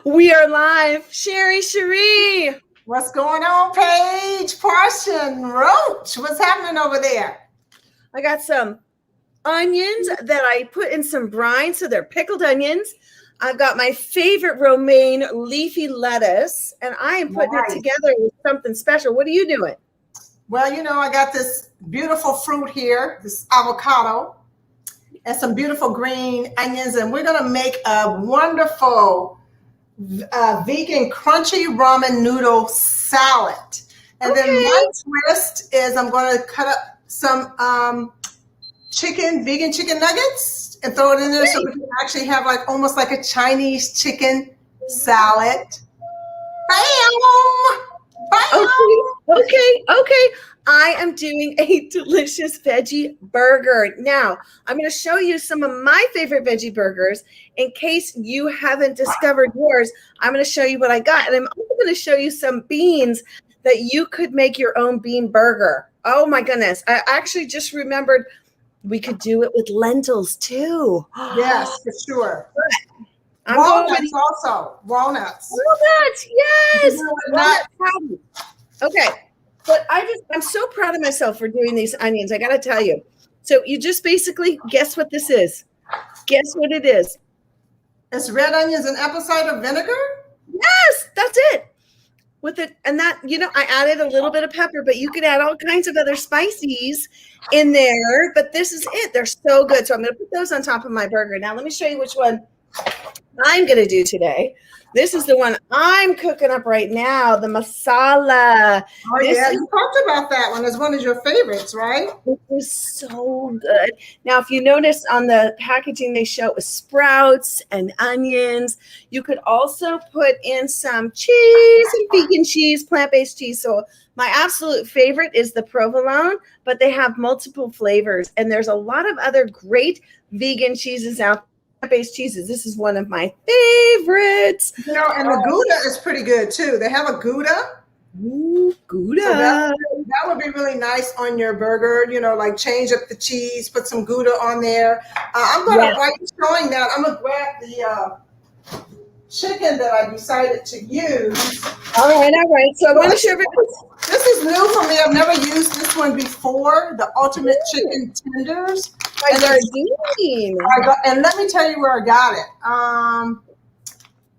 We are live. Sherri. What's going on, Paige, Parson, Roach? What's happening over there? I got some onions that I put in some brine, so they're pickled onions. I've got my favorite romaine leafy lettuce, and I am putting it together with something special. What are you doing? Well, I got this beautiful fruit here, this avocado, and some beautiful green onions, and we're going to make a wonderful vegan crunchy ramen noodle salad. And then my twist is I'm going to cut up some vegan chicken nuggets and throw it in there so we can actually have almost like a Chinese chicken salad. Bam! Bam! Okay. I am doing a delicious veggie burger. Now, I'm going to show you some of my favorite veggie burgers. In case you haven't discovered yours, I'm going to show you what I got. And I'm also going to show you some beans that you could make your own bean burger. Oh my goodness. I actually just remembered we could do it with lentils too. Yes, for sure. Walnuts also. Walnuts, yes. Walnut patty. Okay. But I'm so proud of myself for doing these onions. I got to tell you. So you just basically guess what this is. Guess what it is. It's red onions and apple cider vinegar? Yes, that's it. With it, and that, I added a little bit of pepper, but you could add all kinds of other spices in there. But this is it. They're so good. So I'm going to put those on top of my burger. Now, let me show you which one I'm going to do today. This is the one I'm cooking up right now, the masala. Oh, you talked about that one as one of your favorites, right? It is so good. Now, if you notice on the packaging, they show it with sprouts and onions. You could also put in some cheese and vegan cheese, plant-based cheese. So my absolute favorite is the provolone, but they have multiple flavors. And there's a lot of other great vegan cheeses out there. Based cheeses. This is one of my favorites. And the Gouda is pretty good too. They have a Gouda. Ooh, Gouda. So that would be really nice on your burger. Like change up the cheese, put some Gouda on there. I'm gonna while you're showing that, I'm gonna grab the chicken that I decided to use. All right. So I want to share this is new for me. I've never used this one before. The ultimate chicken tenders. And let me tell you where I got it.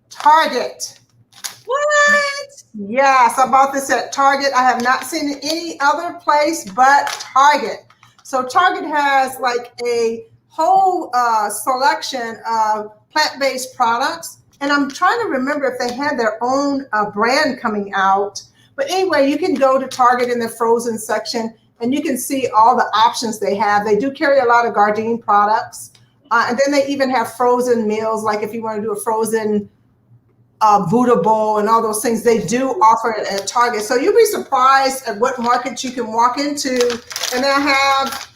Target. What? Yes, I bought this at Target. I have not seen it any other place but Target. So Target has a whole selection of plant-based products. And I'm trying to remember if they had their own brand coming out. But anyway, you can go to Target in the frozen section and you can see all the options they have. They do carry a lot of Gardein products. And then they even have frozen meals, like if you want to do a frozen Buddha bowl and all those things, they do offer it at Target. So you'll be surprised at what markets you can walk into and they have,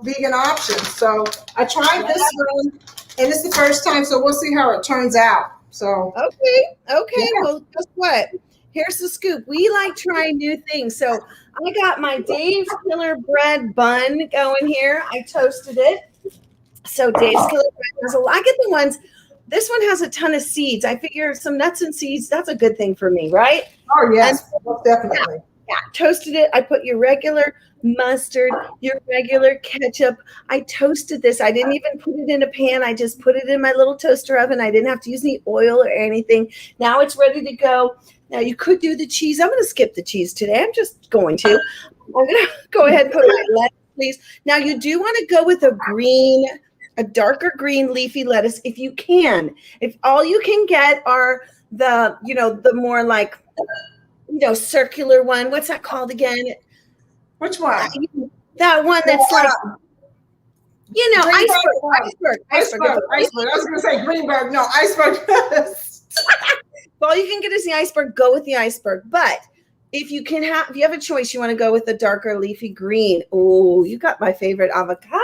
vegan options. So I tried this one and it's the first time, so we'll see how it turns out. So Okay. Yeah. Well, guess what? Here's the scoop. We like trying new things. So I got my Dave's Killer Bread bun going here. I toasted it. So Dave's Killer Bread. I get the ones. This one has a ton of seeds. I figure some nuts and seeds, that's a good thing for me, right? Oh, yes, definitely. Yeah, toasted it. I put your regular mustard, your regular ketchup. I toasted this. I didn't even put it in a pan. I just put it in my little toaster oven. I didn't have to use any oil or anything. Now it's ready to go. Now you could do the cheese. I'm going to skip the cheese today. I'm just going to. I'm going to go ahead and put my lettuce, please. Now you do want to go with a darker green leafy lettuce if you can. If all you can get are the more circular one. What's that called again? Which one? That one that's iceberg. I was going to say Greenberg. No, iceberg. All you can get is the iceberg. Go with the iceberg. But if you have a choice, you want to go with the darker leafy green. Oh, you got my favorite avocado.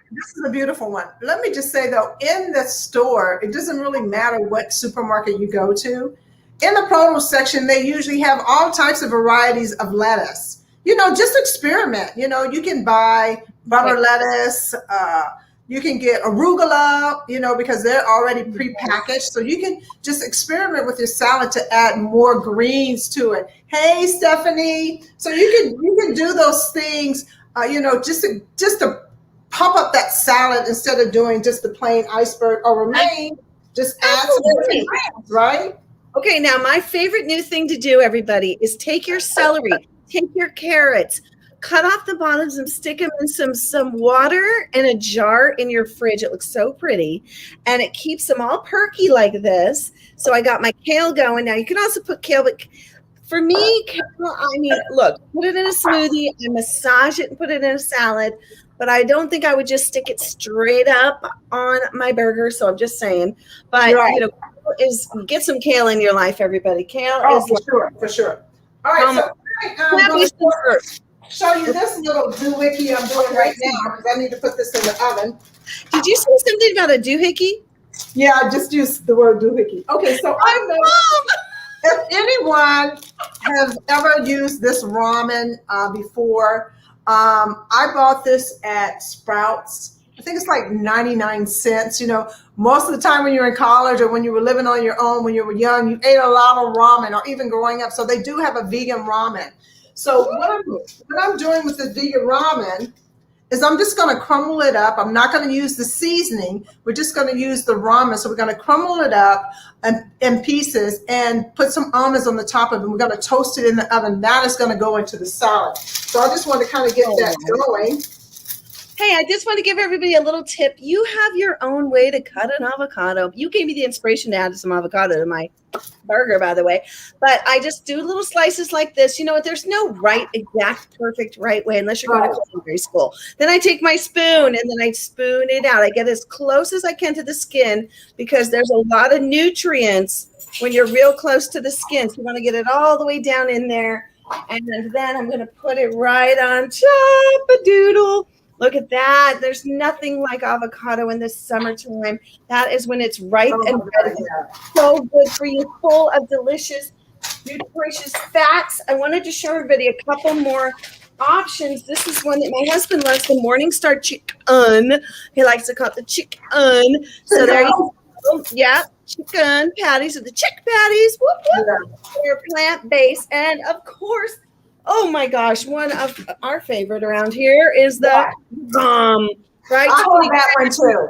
This is a beautiful one. Let me just say though, in the store, it doesn't really matter what supermarket you go to. In the produce section, they usually have all types of varieties of lettuce. Just experiment. You can buy butter lettuce, You can get arugula, because they're already prepackaged. So you can just experiment with your salad to add more greens to it. Hey, Stephanie. So you can do those things, just to pump up that salad instead of doing just the plain iceberg or romaine. Just add some different greens, right? Okay, now my favorite new thing to do, everybody, is take your celery, take your carrots, cut off the bottoms and stick them in some water in a jar in your fridge. It looks so pretty, and it keeps them all perky like this. So I got my kale going. Now you can also put kale, but for me, kale, look, put it in a smoothie, I massage it and put it in a salad, but I don't think I would just stick it straight up on my burger. So I'm just saying, but right. Get some kale in your life, everybody. Kale is for sure. All right, so I'm going to show you this little doohickey I'm doing right now because I need to put this in the oven. Did you say something about a doohickey? Yeah, I just used the word doohickey. Okay, so I don't know if anyone has ever used this ramen before. I bought this at Sprouts. I think it's like 99 cents. Most of the time when you're in college or when you were living on your own, when you were young, you ate a lot of ramen or even growing up. So they do have a vegan ramen. So what I'm doing with the vegan ramen is I'm just going to crumble it up. I'm not going to use the seasoning. We're just going to use the ramen. So we're going to crumble it up in pieces and put some almonds on the top of it. We're going to toast it in the oven. That is going to go into the salad. So I just want to kind of get that going. Hey, I just want to give everybody a little tip. You have your own way to cut an avocado. You gave me the inspiration to add some avocado to my burger, by the way. But I just do little slices like this. You know what? There's no perfect right way unless you're going to culinary school. Then I take my spoon and then I spoon it out. I get as close as I can to the skin because there's a lot of nutrients when you're real close to the skin. So you want to get it all the way down in there. And then I'm going to put it right on top a doodle. Look at that. There's nothing like avocado in the summertime. That is when it's ripe and ready. So good for you, full of delicious, nutritious fats. I wanted to show everybody a couple more options. This is one that my husband loves, the Morningstar chicken. He likes to call it the chicken. So there you go. Yeah, chicken patties or the chick patties. Whoop, whoop. They're plant-based. And, of course, oh my gosh, one of our favorite around here is the right? I love that one too.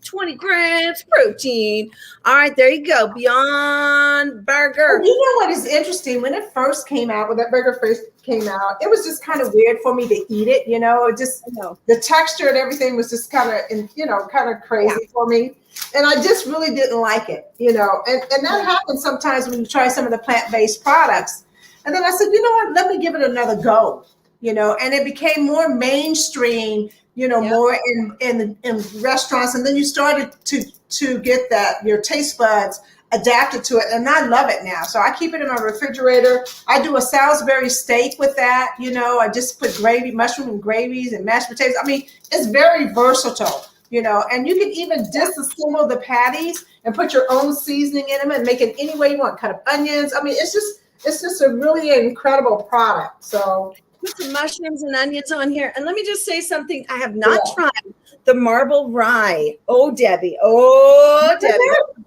20 grams protein. All right, there you go. Beyond Burger. You know what is interesting? When it first came out, when that burger first came out, it was just kind of weird for me to eat it. The texture and everything was just kind of crazy for me. And I just really didn't like it, and that happens sometimes when you try some of the plant-based products. And then I said, you know what, let me give it another go, and it became more mainstream, more in restaurants. And then you started to get your taste buds adapted to it. And I love it now. So I keep it in my refrigerator. I do a Salisbury steak with that. I just put mushroom and gravies and mashed potatoes. I mean, it's very versatile, and you can even disassemble the patties and put your own seasoning in them and make it any way you want. Cut up onions. I mean, it's just a really incredible product. So put some mushrooms and onions on here. And let me just say something. I have not tried the marble rye. Oh, Debbie. Oh, Debbie.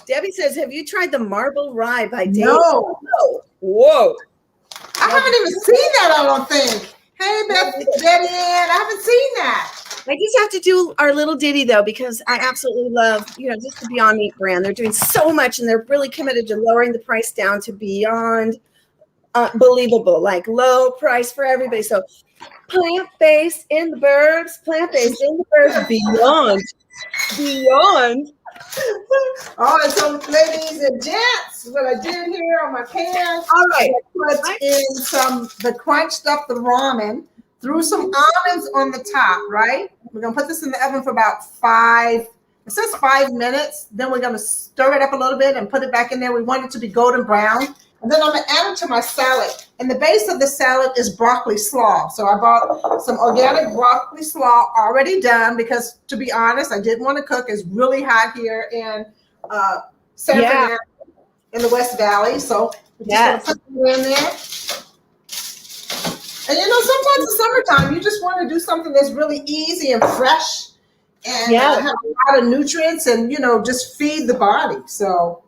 Debbie says, have you tried the marble rye by Dave? No. Whoa. I haven't even seen that, I don't think. Hey, Debbie Ann, I haven't seen that. I just have to do our little ditty, though, because I absolutely love, just the Beyond Meat brand. They're doing so much, and they're really committed to lowering the price down to beyond believable, like low price for everybody. So plant-based in the burbs, beyond. All right, so ladies and gents, what I did here on my pan, all right, I put in the crunched up the ramen, threw some almonds on the top, right? We're gonna put this in the oven for about 5 minutes. Then we're gonna stir it up a little bit and put it back in there. We want it to be golden brown. And then I'm gonna add it to my salad. And the base of the salad is broccoli slaw. So I bought some organic broccoli slaw already done because, to be honest, I didn't want to cook. It's really hot here in San Fernando in the West Valley. So we're just gonna put it in there. And sometimes in summertime, you just want to do something that's really easy and fresh, and have a lot of nutrients and, just feed the body. So.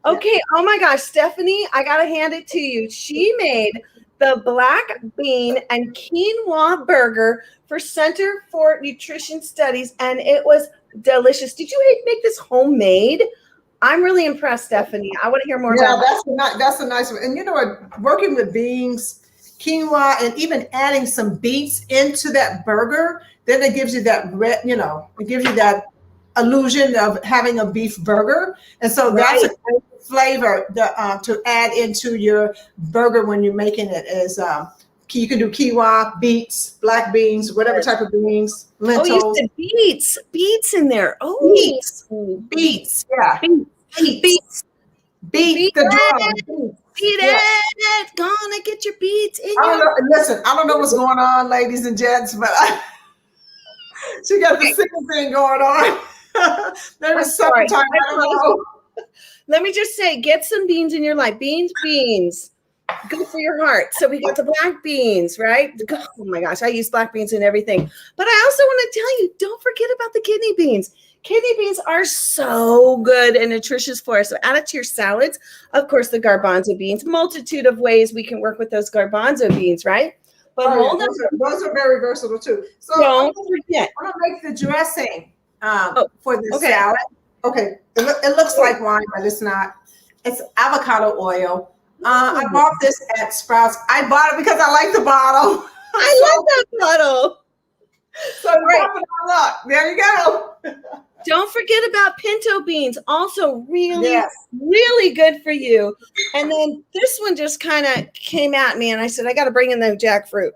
Okay. Oh my gosh, Stephanie, I got to hand it to you. She made the black bean and quinoa burger for Center for Nutrition Studies, and it was delicious. Did you make this homemade? I'm really impressed, Stephanie. I want to hear more about that. That's a nice one. And you know what? Working with beans, quinoa, and even adding some beets into that burger, then it gives you that red, it gives you that illusion of having a beef burger. And so that's a great flavor to add into your burger when you're making it. Is you can do quinoa, beets, black beans, whatever type of beans, lentils. Oh, you said beets in there. Oh, beets, yeah. Beets. Beat the drum. Beat it. Gonna get your beets in Listen, I don't know what's going on, ladies and gents, but she got the singing thing going on. There was summertime. I don't know. Let me just say, get some beans in your life. Beans. Good for your heart. So we got the black beans, right? Oh my gosh, I use black beans in everything. But I also want to tell you, don't forget about the kidney beans. Kidney beans are so good and nutritious for us. So add it to your salads. Of course, the garbanzo beans. Multitude of ways we can work with those garbanzo beans, right? But those are very versatile too. So don't forget. I'm gonna make the dressing for the salad. Okay, it looks like wine, but it's not. It's avocado oil. I bought this at Sprouts. I bought it because I like the bottle. I love that bottle. So look, there you go. Don't forget about pinto beans. Also really good for you. And then this one just kind of came at me and I said, I got to bring in the jackfruit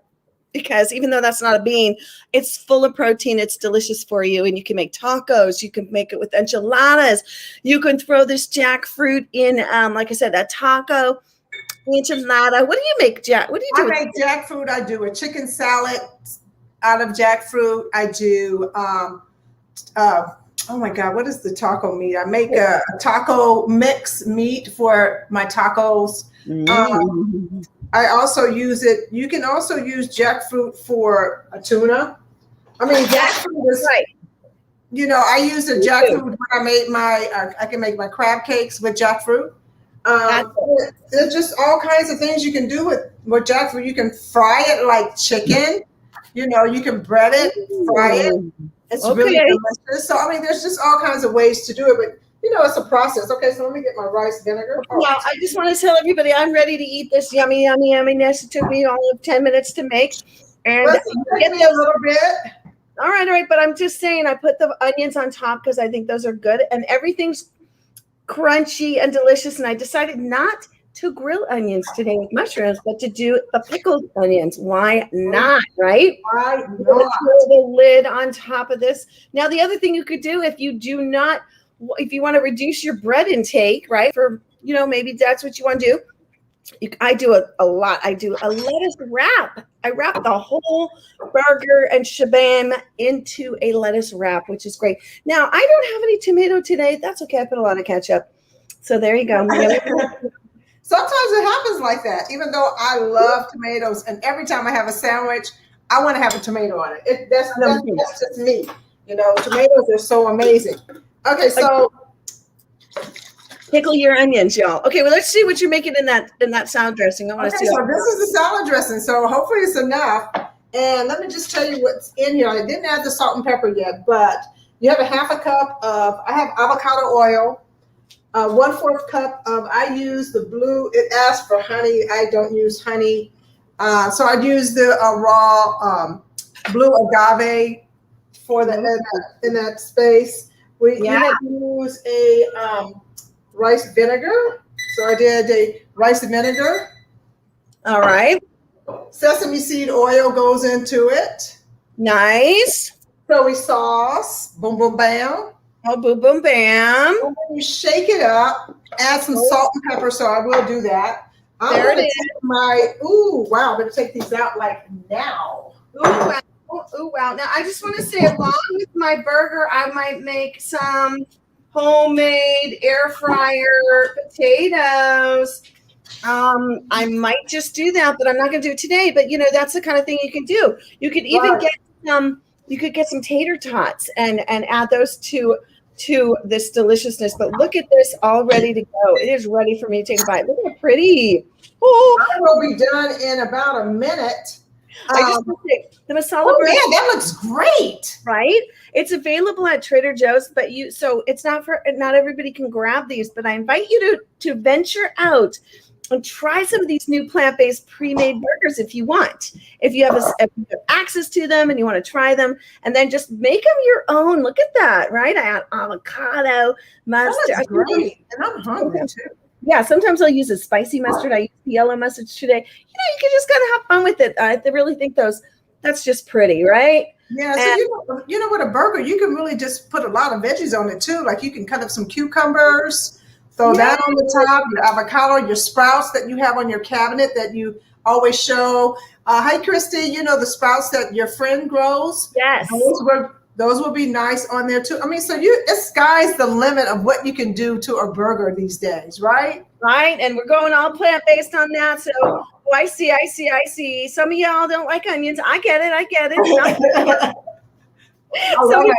because even though that's not a bean, it's full of protein. It's delicious for you. And you can make tacos. You can make it with enchiladas. You can throw this jackfruit in, like I said, a taco, enchilada. What do you make, Jack? What do you do? I make jackfruit. I do a chicken salad out of jackfruit. I do, oh my God, what is the taco meat? I make a taco mix meat for my tacos. I also use it. You can also use jackfruit for a tuna. I mean, jackfruit is I use the jackfruit when I made I can make my crab cakes with jackfruit. There's just all kinds of things you can do with jackfruit. You can fry it like chicken. You can bread it, fry it. It's really delicious. So, I mean, there's just all kinds of ways to do it, but, it's a process. Okay, so let me get my rice vinegar. Well, I just want to tell everybody I'm ready to eat this yummy, yummy, yumminess. It took me all of 10 minutes to make. And get me a little bit. All right. But I'm just saying I put the onions on top because I think those are good. And everything's crunchy and delicious. And I decided not to grill onions today with mushrooms, but to do the pickled onions. Why not, right? Why not? Throw the lid on top of this. Now, the other thing you could do if you want to reduce your bread intake, right? For, maybe that's what you want to do. I do a lot. I do a lettuce wrap. I wrap the whole burger and shabam into a lettuce wrap, which is great. Now, I don't have any tomato today. That's okay. I put a lot of ketchup. So there you go. Sometimes it happens like that, even though I love tomatoes. And every time I have a sandwich, I want to have a tomato on it. That's just me. Tomatoes are so amazing. Okay, so pickle your onions, y'all. Okay, well, let's see what you're making in that salad dressing. I want to see. So this is the salad dressing. So hopefully it's enough. And let me just tell you what's in here. I didn't add the salt and pepper yet, but you have a half a cup of, I have avocado oil. 1/4 cup of, I use the blue, it asks for honey. I don't use honey. So I use the raw blue agave for in that space. You have to use a rice vinegar. So I did a rice vinegar. All right. Sesame seed oil goes into it. Nice. Soy sauce. Boom, boom, bam. Oh, boom, boom, bam. And then you shake it up, add some salt and pepper, so I will do that. There it is. I'm going to take these out like now. Ooh, wow. Now, I just want to say, along with my burger, I might make some homemade air fryer potatoes. I might just do that, but I'm not going to do it today. But, that's the kind of thing you can do. You could even get some You could get some tater tots and add those to this deliciousness. But look at this, all ready to go. It is ready for me to take a bite. Look how pretty. Oh, I will be done in about a minute. I just want to say the masala Oh burger, man, that looks great. right? It's available at Trader Joe's, but so it's not everybody can grab these, but I invite you to venture out and try some of these new plant-based pre-made burgers if you want. If you have access to them and you want to try them, and then just make them your own. Look at that, right? I add avocado, mustard. That's great. And I'm hungry too. Yeah, sometimes I'll use a spicy mustard. I used the yellow mustard today. You can just kind of have fun with it. I really think that's just pretty, right? Yeah, so you know what, a burger, you can really just put a lot of veggies on it too. Like you can cut up some cucumbers, throw that on the top, your avocado, your sprouts that you have on your cabinet that you always show. Hi, Christy, the sprouts that your friend grows. Yes. Those will be nice on there too. I mean, so sky's the limit of what you can do to a burger these days, right? Right, and we're going all plant-based on that. So I see. Some of y'all don't like onions. I get it. So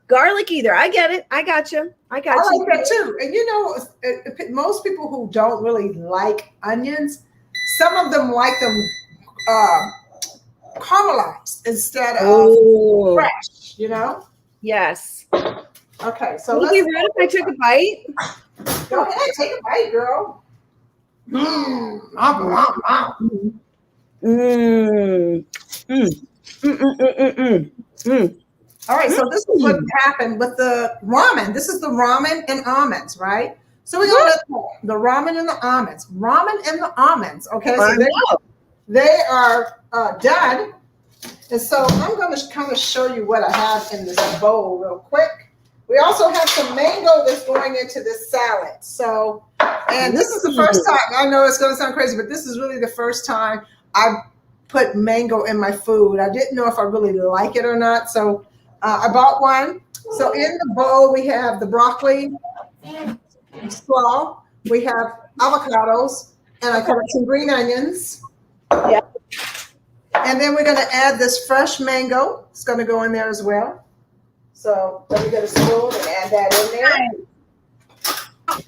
garlic either. I get it. I got you. I like that too. And most people who don't really like onions, some of them like them caramelized instead of fresh. Yes. Okay, so let's. Would you be rude if I took a bite? Go ahead, take a bite, girl. All right, so this is what happened with the ramen. This is the ramen and almonds, right? So we're going to the ramen and the almonds. Ramen and the almonds, okay? So they are done. And so I'm going to kind of show you what I have in this bowl real quick. We also have some mango that's going into this salad. So, and this is the first time, I know it's going to sound crazy, but this is really the first time I put mango in my food. I didn't know if I really like it or not. So I bought one. So in the bowl, we have the broccoli slaw. We have avocados, and I cut up some green onions. Yeah. And then we're going to add this fresh mango. It's going to go in there as well. So let me get a spoon and add that in there.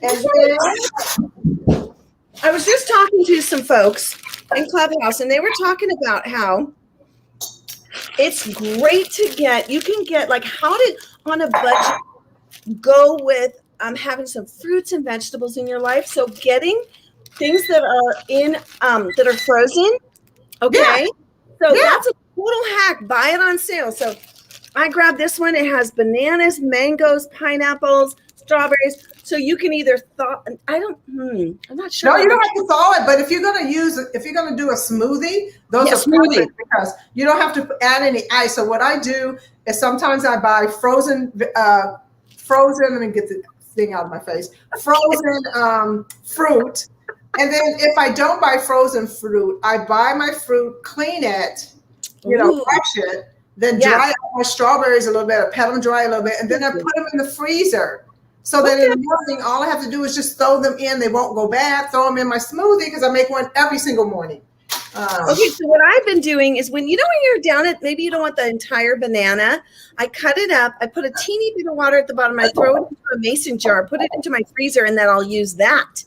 And then I was just talking to some folks in Clubhouse, and they were talking about how it's great to you can get like how to, on a budget, go with having some fruits and vegetables in your life. So getting things that are frozen. Okay. Yeah. So that's a total hack. Buy it on sale. So I grabbed this one. It has bananas, mangoes, pineapples, strawberries. So you can either I'm not sure. No, you don't have to thaw it, but if you're going to do a smoothie, those are perfect because you don't have to add any ice. So what I do is sometimes I buy frozen, let me get the thing out of my face, frozen fruit. And then if I don't buy frozen fruit, I buy my fruit, clean it, wash it, then dry out my strawberries a little bit, pet them dry a little bit, and then I put them in the freezer. So that in the morning, all I have to do is just throw them in. They won't go bad. Throw them in my smoothie because I make one every single morning. Okay, so what I've been doing is when you're down at, maybe you don't want the entire banana, I cut it up. I put a teeny bit of water at the bottom. I throw it into a mason jar, put it into my freezer, and then I'll use that.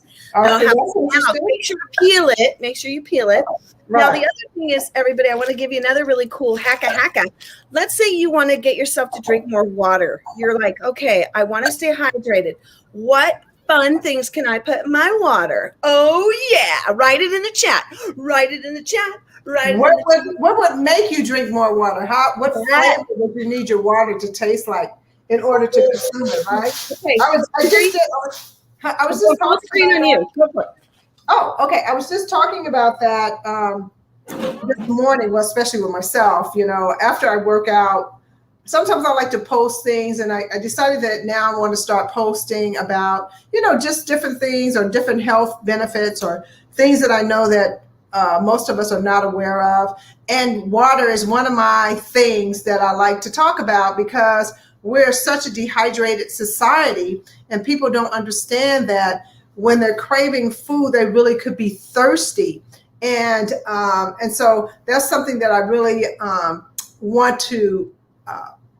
Make sure you peel it. Right. Now, the other thing is, everybody, I want to give you another really cool hacka. Let's say you want to get yourself to drink more water. You're like, okay, I want to stay hydrated. What fun things can I put in my water? Oh, yeah. Write it in the chat. What would make you drink more water? What flavor would you need your water to taste like in order to consume it, right? Okay. I was just talking on you. Go for it. Oh, okay. I was just talking about that this morning, well, especially with myself, after I work out, sometimes I like to post things, and I decided that now I want to start posting about, just different things or different health benefits or things that I know that most of us are not aware of. And water is one of my things that I like to talk about because we're such a dehydrated society, and people don't understand that when they're craving food, they really could be thirsty. And so that's something that I really want to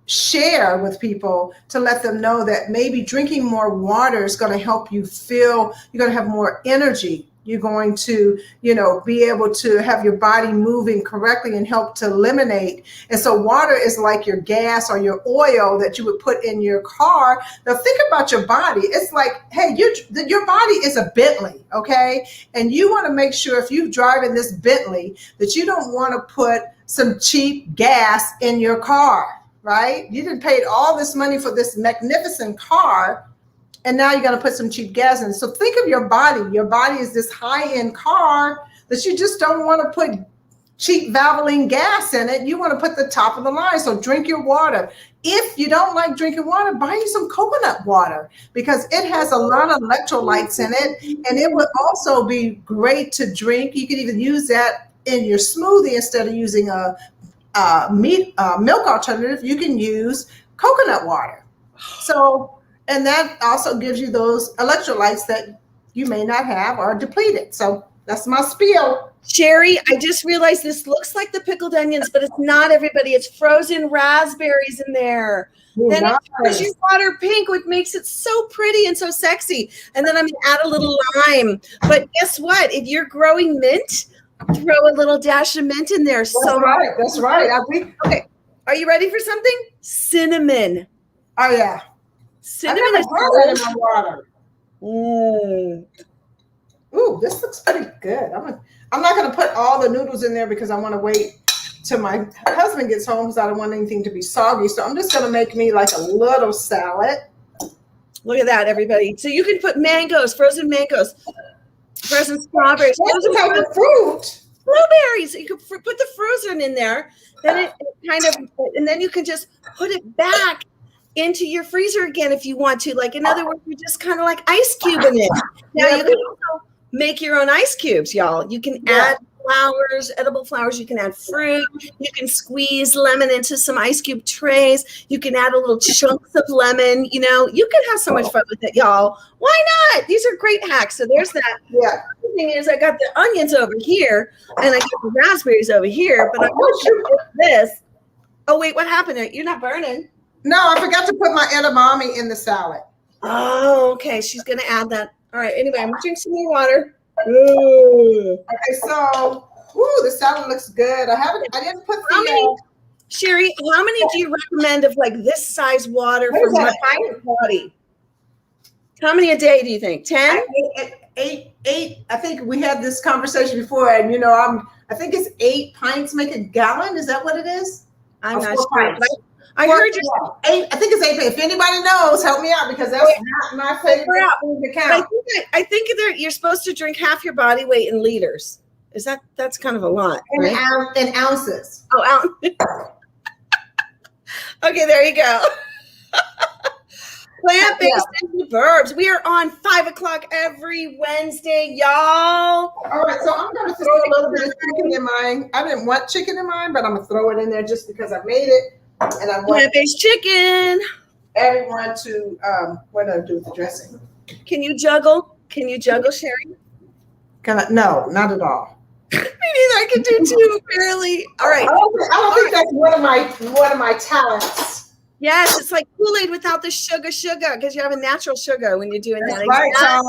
share with people to let them know that maybe drinking more water is going to help you feel, you're going to have more energy. You're going to, be able to have your body moving correctly and help to eliminate. And so water is like your gas or your oil that you would put in your car. Now think about your body. It's like, hey, your body is a Bentley, okay? And you want to make sure if you're driving this Bentley that you don't want to put some cheap gas in your car, right? You didn't pay all this money for this magnificent car, and now you're going to put some cheap gas in. So think of your body. Your body is this high-end car that you just don't want to put cheap Valvoline gas in it. You want to put the top of the line. So drink your water. If you don't like drinking water, buy you some coconut water because it has a lot of electrolytes in it, and it would also be great to drink. You could even use that in your smoothie instead of using a milk alternative. You can use coconut water. So. And that also gives you those electrolytes that you may not have or depleted. So that's my spiel. Sherri, I just realized this looks like the pickled onions, but it's not, everybody. It's frozen raspberries in there. Then it turns your water pink, which makes it so pretty and so sexy. And then I'm going to add a little lime. But guess what? If you're growing mint, throw a little dash of mint in there. That's right. Okay. Are you ready for something? Cinnamon. Oh, yeah. Cinnamon is that in my water. Ooh, this looks pretty good. I'm not going to put all the noodles in there because I want to wait till my husband gets home because I don't want anything to be soggy. So I'm just going to make me like a little salad. Look at that, everybody. So you can put mangoes, frozen strawberries. What type of fruit? Blueberries. You can put the frozen in there. Then it kind of, and then you can just put it back into your freezer again if you want to. Like, in other words, you're just kind of like ice cubing it. Now you can also make your own ice cubes, y'all. You can add flowers, edible flowers. You can add fruit. You can squeeze lemon into some ice cube trays. You can add a little chunks of lemon. You can have so much fun with it, y'all. Why not? These are great hacks. So there's that. Yeah. The thing is, I got the onions over here and I got the raspberries over here, but I want you to do this. Oh, wait, what happened? You're not burning. No, I forgot to put my edamame in the salad. Oh, okay. She's going to add that. All right. Anyway, I'm going to drink some more water. Ooh. Okay, so, the salad looks good. I didn't put Sherri, how many do you recommend of like this size water for my body? How many a day do you think? 10? Eight. I think we had this conversation before, and I think it's 8 pints make a gallon. Is that what it is? I'm not sure. I heard you. 8. I think it's 8. If anybody knows, help me out because that's not my favorite thing to count. I think you're supposed to drink half your body weight in liters. That's kind of a lot, right? In ounces. Oh, okay, there you go. Plant-based in the verbs. We are on 5 o'clock every Wednesday, y'all. All right, so I'm going to throw a little bit of chicken in mine. I didn't want chicken in mine, but I'm going to throw it in there just because I made it. And I want plant-based chicken. Everyone to what do I do with the dressing? Can you juggle? Sherri? No, not at all. Me neither. I can do two, apparently. All right. I don't think that's one of my talents. Yes, it's like Kool-Aid without the sugar, because you have a natural sugar when you're doing that. That's right, Tom.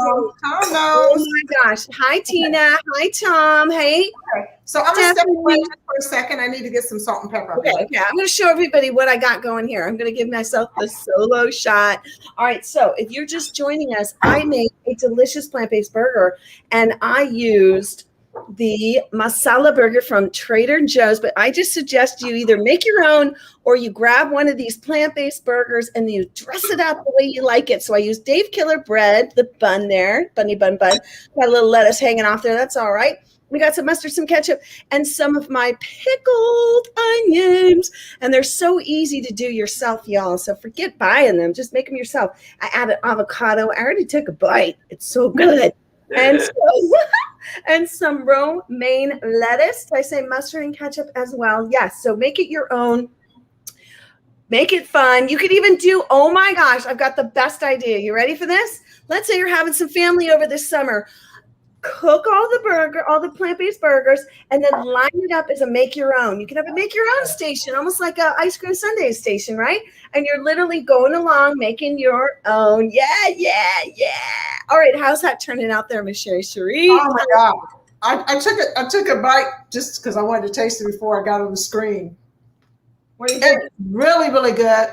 Tom knows. Oh my gosh. Hi, Tina. Hi, Tom. Hey. Okay. So I'm going to step away for a second. I need to get some salt and pepper. Okay. I'm going to show everybody what I got going here. I'm going to give myself the solo shot. All right. So if you're just joining us, I made a delicious plant-based burger, and I used the masala burger from Trader Joe's, but I just suggest you either make your own or you grab one of these plant-based burgers and you dress it up the way you like it. So I used Dave Killer bread, the bun there, bunny bun. Got a little lettuce hanging off there. That's all right. We got some mustard, some ketchup, and some of my pickled onions. And they're so easy to do yourself, y'all. So forget buying them. Just make them yourself. I added avocado. I already took a bite. It's so good. And some romaine lettuce. Did I say mustard and ketchup as well? Yes. So make it your own. Make it fun. You could even do, oh my gosh, I've got the best idea. You ready for this? Let's say you're having some family over this summer. cook all the plant-based burgers, and then line it up as a make your own. You can have a make your own station, almost like a ice cream sundae station, right? And you're literally going along making your own. Yeah. All right, how's that turning out there, Miss Sherri? Oh my God. I took a bite just because I wanted to taste it before I got on the screen. It's really, really good.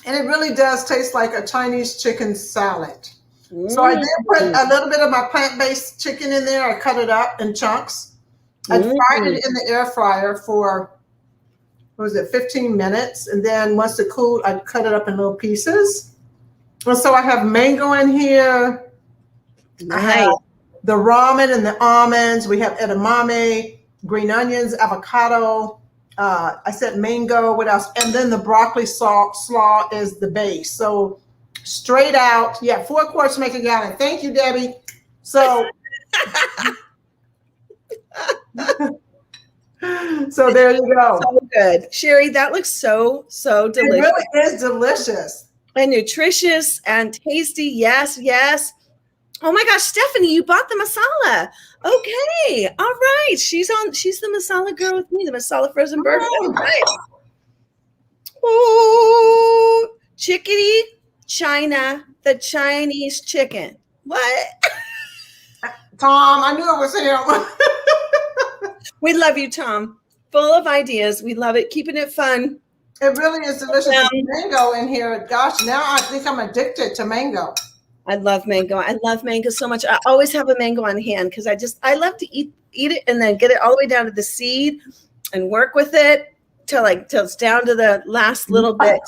And it really does taste like a Chinese chicken salad. So I did put a little bit of my plant-based chicken in there. I cut it up in chunks. I fried it in the air fryer for, 15 minutes. And then once it cooled, I cut it up in little pieces. And so I have mango in here. Nice. I have the ramen and the almonds. We have edamame, green onions, avocado. I said mango. What else? And then the broccoli slaw is the base. So straight out, 4 quarts make a gallon. Thank you, Debbie. So, so there you go. So good, Sherri. That looks so delicious. It really is delicious and nutritious and tasty. Yes. Oh my gosh, Stephanie, you bought the masala. Okay, all right. She's the masala girl with me. The masala frozen burger. All right. Oh, chickadee. China, the Chinese chicken. What? Tom, I knew it was him. We love you, Tom. Full of ideas. We love it. Keeping it fun. It really is delicious. There's mango in here. Gosh, now I think I'm addicted to mango. I love mango. I love mango so much. I always have a mango on hand because I love to eat it and then get it all the way down to the seed and work with it till it's down to the last little bit.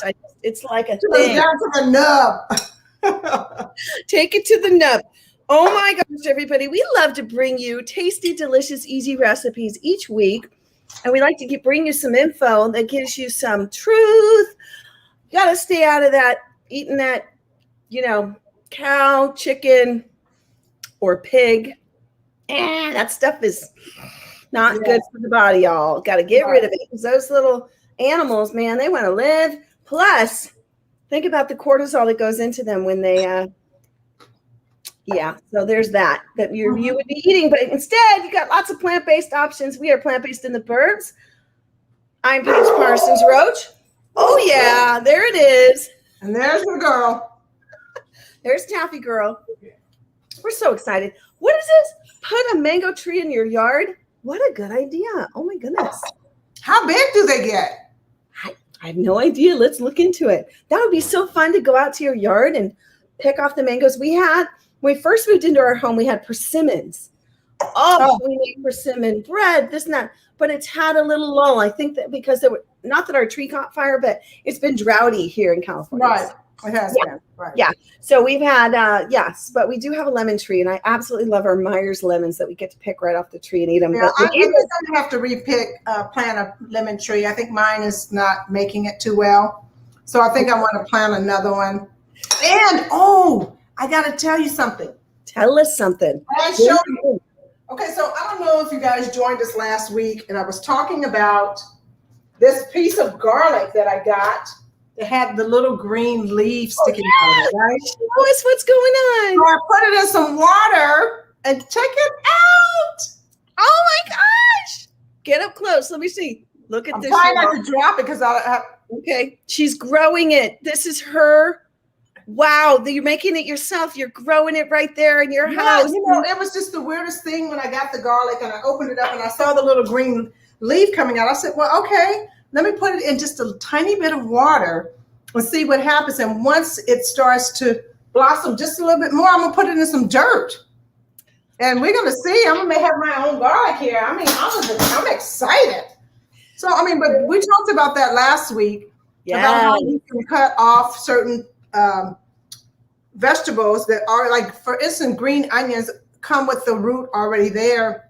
It's like a thing. Down to the nub. Take it to the nub. Oh my gosh, everybody. We love to bring you tasty, delicious, easy recipes each week. And we like to bring you some info that gives you some truth. You got to stay out of that, eating that, cow, chicken, or pig. That stuff is not good for the body, y'all. Got to get rid of it because those little animals, man, they want to live. Plus, think about the cortisol that goes into them when they, so there's that you would be eating. But instead, you got lots of plant-based options. We are plant-based in the burbs. I'm Paige Parsons Roach. Oh, yeah, there it is. And there's the girl. There's Taffy Girl. We're so excited. What is this? Put a mango tree in your yard? What a good idea. Oh, my goodness. How big do they get? I have no idea. Let's look into it. That would be so fun to go out to your yard and pick off the mangoes. When we first moved into our home, we had persimmons. We made persimmon bread, this and that. But it's had a little lull. I think that because not that our tree caught fire, but it's been droughty here in California. Right. It has been. Right. Yeah. So we've had, but we do have a lemon tree, and I absolutely love our Myers lemons that we get to pick right off the tree and eat them. Yeah, I think I'm gonna have to plant a lemon tree. I think mine is not making it too well. So I think I want to plant another one. And, I got to tell you something. Tell us something. Okay, so I don't know if you guys joined us last week, and I was talking about this piece of garlic that I got. It had the little green leaf sticking out of it, right? Show us what's going on. So I put it in some water and check it out. Oh my gosh. Get up close. Let me see. Look at this. I'm trying not to drop it because okay. She's growing it. This is her. Wow. You're making it yourself. You're growing it right there in your house. It was just the weirdest thing when I got the garlic and I opened it up and I saw the little green leaf coming out. I said, well, okay. Let me put it in just a tiny bit of water and see what happens. And once it starts to blossom just a little bit more, I'm going to put it in some dirt. And we're going to see. I'm going to have my own garlic here. I mean, I'm excited. So, but we talked about that last week. About how you can cut off certain vegetables that are like, for instance, green onions come with the root already there.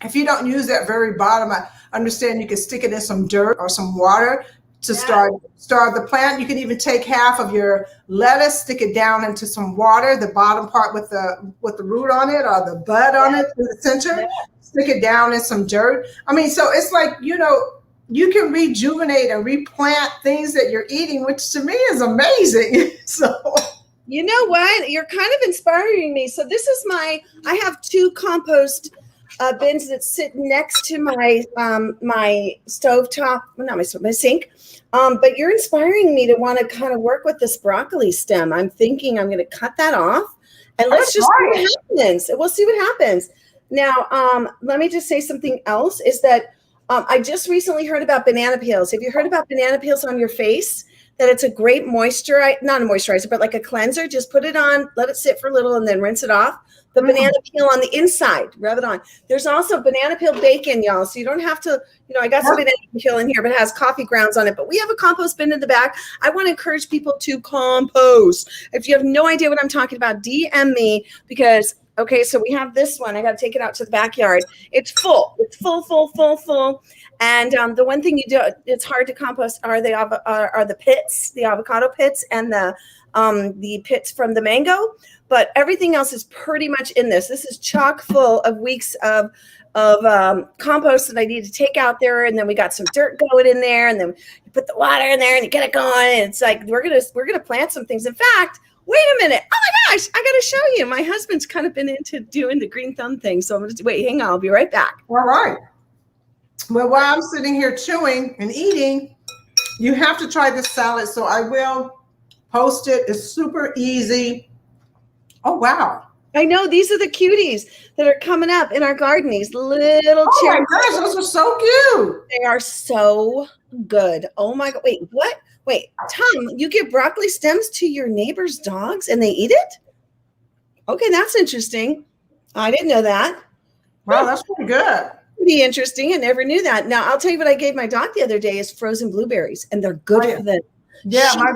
If you don't use that very bottom, I understand you can stick it in some dirt or some water to start the plant. You can even take half of your lettuce, stick it down into some water, the bottom part with the root on it or the bud on it in the center, stick it down in some dirt. So it's like, you can rejuvenate and replant things that you're eating, which to me is amazing. So You know what? You're kind of inspiring me. So this is I have 2 compost bins that sit next to my my stovetop, well, not my sink. But you're inspiring me to want to kind of work with this broccoli stem. I'm thinking I'm going to cut that off and let's just see what happens. We'll see what happens. Now, let me just say something else is that I just recently heard about banana peels. Have you heard about banana peels on your face? That it's a great moisturizer, not a moisturizer, but like a cleanser. Just put it on, let it sit for a little, and then rinse it off. The banana peel on the inside, rub it on. There's also banana peel bacon, y'all. So you don't have to, I got some banana peel in here, but it has coffee grounds on it. But we have a compost bin in the back. I want to encourage people to compost. If you have no idea what I'm talking about, DM me because, okay, so we have this one. I got to take it out to the backyard. It's full. It's full. And the one thing you do, it's hard to compost are the pits, the avocado pits, and the pits from the mango. But everything else is pretty much in this. This is chock full of weeks of compost that I need to take out there, and then we got some dirt going in there, and then you put the water in there and you get it going. And it's like we're gonna plant some things. In fact, wait a minute! Oh my gosh, I gotta show you. My husband's kind of been into doing the green thumb thing, so I'm gonna wait. Hang on, I'll be right back. All right. Well, while I'm sitting here chewing and eating, you have to try this salad. So I will post it. It's super easy. Oh, wow. I know. These are the cuties that are coming up in our garden. These little cherries. Oh, my gosh. Those are so cute. They are so good. Oh, my God. Wait, what? Wait, Tom, you give broccoli stems to your neighbor's dogs and they eat it? Okay, that's interesting. I didn't know that. Wow, that's pretty good. Be interesting. I never knew that. Now I'll tell you what I gave my dog the other day is frozen blueberries, and they're good for them. Yeah, my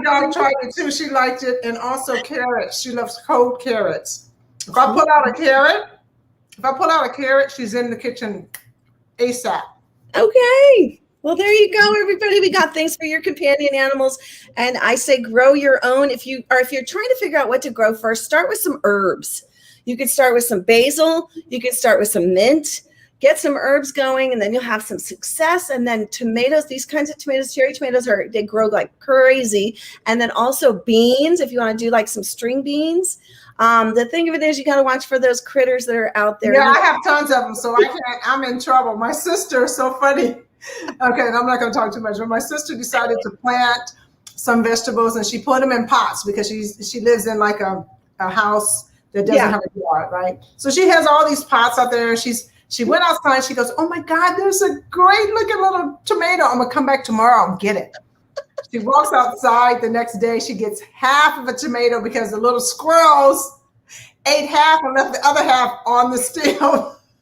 dog tried it too. She liked it, and also carrots. She loves cold carrots. If I pull out a carrot, she's in the kitchen ASAP. Okay. Well, there you go, everybody. We got things for your companion animals, and I say grow your own. If you're trying to figure out what to grow first, start with some herbs. You could start with some basil. You could start with some mint. Get some herbs going, and then you'll have some success. And then tomatoes, these kinds of tomatoes, cherry tomatoes, they grow like crazy. And then also beans, if you want to do like some string beans. The thing of it is you got to watch for those critters that are out there. Yeah, I have tons of them, so I'm in trouble. My sister is so funny. Okay, and I'm not going to talk too much, but my sister decided to plant some vegetables, and she put them in pots because she lives in like a house that doesn't have a yard, right? So she has all these pots out there, and she went outside. She goes, "Oh my God, there's a great looking little tomato. I'm gonna come back tomorrow and get it." She walks outside the next day. She gets half of a tomato because the little squirrels ate half and left the other half on the stem.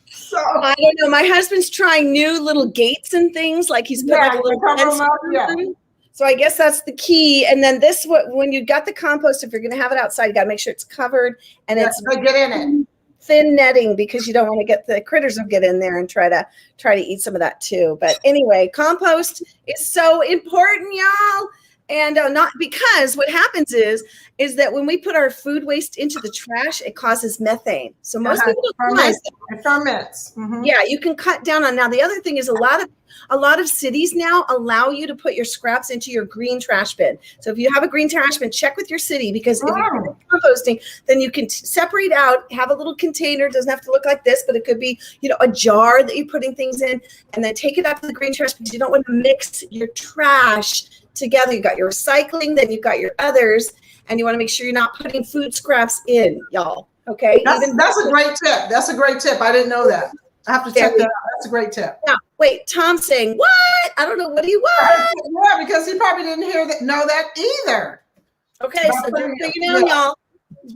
So I don't know. My husband's trying new little gates and things, like he's putting a little fence around them. So I guess that's the key. And then when you got the compost, if you're going to have it outside, you got to make sure it's covered and it's get in it. Thin netting because you don't want to get the critters will get in there and try to eat some of that too. But anyway, compost is so important, y'all. And not because what happens is that when we put our food waste into the trash, it causes methane. So most people don't realize that. It ferments. Mm-hmm. Yeah, you can cut down on. Now the other thing is a lot of cities now allow you to put your scraps into your green trash bin. So if you have a green trash bin, check with your city because if you're composting, then you can separate out, have a little container. It doesn't have to look like this, but it could be, a jar that you're putting things in, and then take it up to the green trash because you don't want to mix your trash together. You got your recycling, then you've got your others, and you want to make sure you're not putting food scraps in, y'all. Okay. That's a great tip. That's a great tip. I didn't know that. I have to check that out. That's a great tip. Now, wait, Tom's saying, what? I don't know. What do you want? Yeah, because he probably didn't know that either. Okay, so just y'all.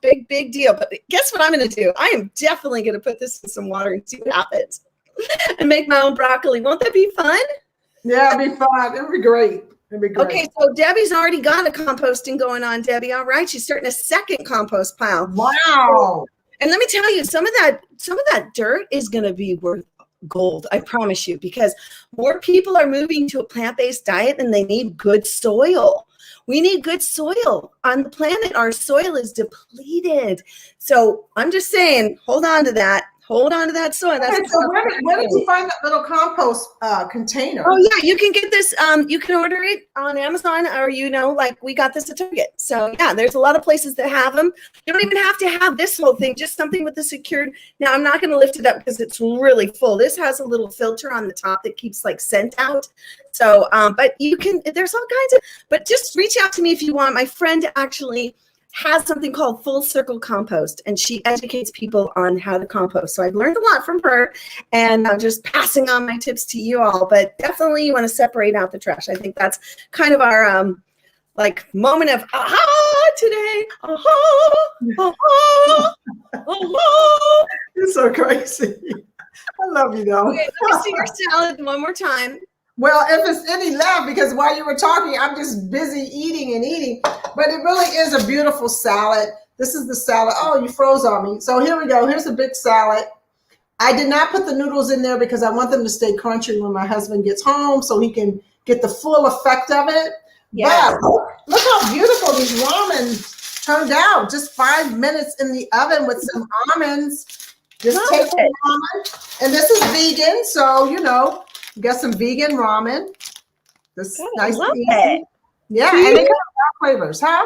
Big deal. But guess what I'm going to do? I am definitely going to put this in some water and see what happens and make my own broccoli. Won't that be fun? Yeah, it'd be fun. It'd be great. Okay, so Debbie's already got a composting going on, Debbie. All right, she's starting a second compost pile. Wow. And let me tell you, some of that dirt is going to be worth gold, I promise you, because more people are moving to a plant-based diet and they need good soil. We need good soil on the planet. Our soil is depleted. So I'm just saying, hold on to that. Hold on to that soy. Okay, That's so where did you find that little compost container? Oh yeah, you can get this. You can order it on Amazon, or like we got this at Target. So yeah, there's a lot of places that have them. You don't even have to have this whole thing. Just something with the secured. Now I'm not going to lift it up because it's really full. This has a little filter on the top that keeps like scent out. So, but you can. There's all kinds of. But just reach out to me if you want. My friend actually has something called Full Circle Compost, and she educates people on how to compost. So I've learned a lot from her, and I'm just passing on my tips to you all. But definitely you want to separate out the trash. I think that's kind of our like moment of aha today. Aha, aha, aha. You're so crazy. I love you though. Okay, let me see your salad one more time. Well, if it's any left, because while you were talking, I'm just busy eating and eating. But it really is a beautiful salad. This is the salad. Oh, you froze on me. So here we go. Here's a big salad. I did not put the noodles in there because I want them to stay crunchy when my husband gets home so he can get the full effect of it. Yes. But look how beautiful these ramen turned out. Just 5 minutes in the oven with some almonds. Just take the ramen. And this is vegan, so, you got some vegan ramen. This nice and easy. Yeah, and they got flavors, huh?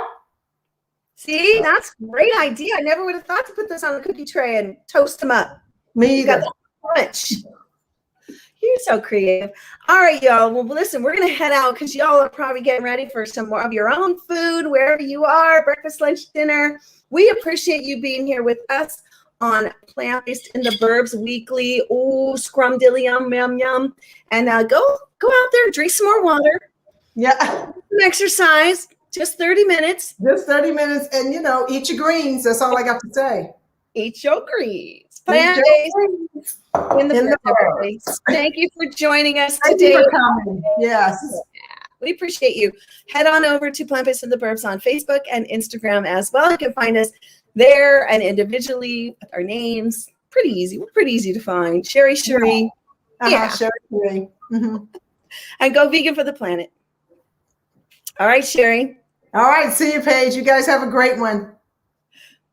See, that's a great idea. I never would have thought to put this on the cookie tray and toast them up. Me either. You got the crunch. You're so creative. All right, y'all. Well, listen, we're going to head out because y'all are probably getting ready for some more of your own food, wherever you are, breakfast, lunch, dinner. We appreciate you being here with us on Plant-Based in the Burbs Weekly. Ooh, scrum-dilly, yum, yum. And go out there, drink some more water. Yeah. Some exercise, just 30 minutes. Just 30 minutes. And, eat your greens. That's all I got to say. Eat your greens. Plant-based in the Burbs. Thank you for joining us today. Thank you for coming. Yes. We appreciate you. Head on over to Plant-Based in the Burbs on Facebook and Instagram as well. You can find us there and individually with our names. Pretty easy. We're pretty easy to find. Sherri. Sherri. Mm-hmm. And go vegan for the planet. All right, Sherri. All right. See you, Paige. You guys have a great one.